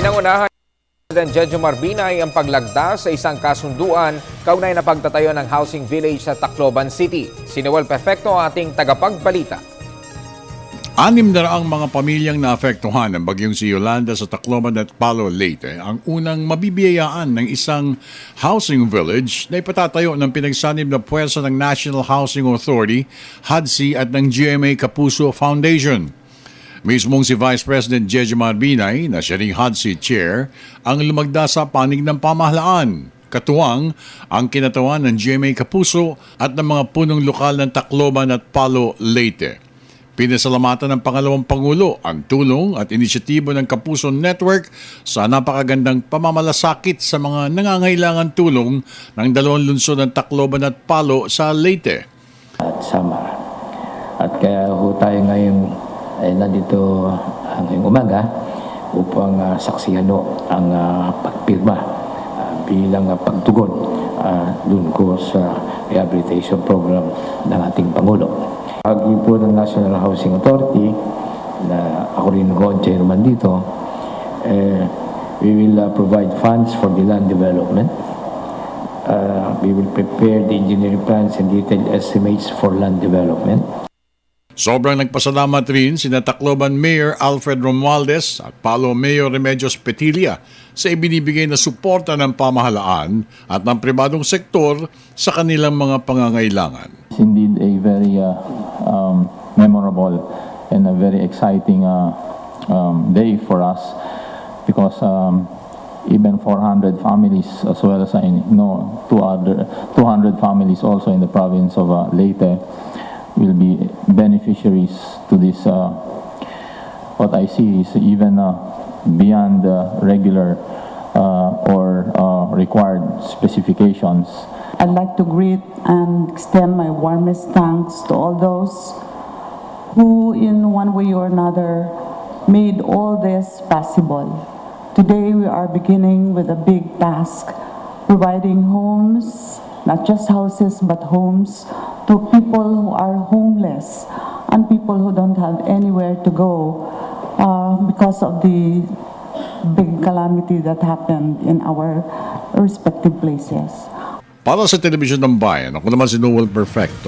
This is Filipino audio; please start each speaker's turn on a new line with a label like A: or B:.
A: Pinangunahan ni President Jejomar Binay ang paglagda sa isang kasunduan kaugnay na pagtatayo ng housing village sa Tacloban City. Si Noel Perfecto ang ating tagapagbalita.
B: 600 mga pamilyang naapektuhan ng bagyong si Yolanda sa Tacloban at Palo, Leyte ang unang mabibiyayaan ng isang housing village na ipatatayo ng pinagsanib na puwersa ng National Housing Authority, HUDC at ng GMA Kapuso Foundation. Mismong si Vice President Jejomar Binay, na siya ring HUDC Chair, ang lumagda sa panig ng pamahalaan. Katuwang ang kinatawan ng GMA Kapuso at ng mga punong lokal ng Tacloban at Palo, Leyte. Pinasalamatan ng pangalawang Pangulo ang tulong at inisyatibo ng Kapuso Network sa napakagandang pamamalasakit sa mga nangangailangan tulong ng dalawang lungsod ng Tacloban at Palo sa Leyte.
C: At Samar. At kaya ho tayo ngayon nandito ngayong umaga upang saksihan ang pagpirma bilang pagtugon dun ko sa rehabilitation program ng ating Pangulo. Pagi po ng National Housing Authority, na ako rin ang chairman dito, we will provide funds for the land development. We will prepare the engineering plans and detailed estimates for land development.
B: Sobrang nagpasalamat rin sina Tacloban Mayor Alfred Romualdez at Palo Mayor Remedios Petilla sa ibinibigay na suporta ng pamahalaan at ng pribadong sektor sa kanilang mga pangangailangan.
D: It's indeed a very memorable and a very exciting day for us because even 400 families, as well as I know 200 families also in the province of Leyte, will be beneficiaries to this. What I see is even beyond the regular or required specifications.
E: I'd like to greet and extend my warmest thanks to all those who, in one way or another, made all this possible. Today we are beginning with a big task, providing homes, not just houses, but homes to people who are homeless and people who don't have anywhere to go because of the big calamity that happened in our respective places.
B: Para sa Telebisyon ng Bayan, ako naman si Noel Perfecto.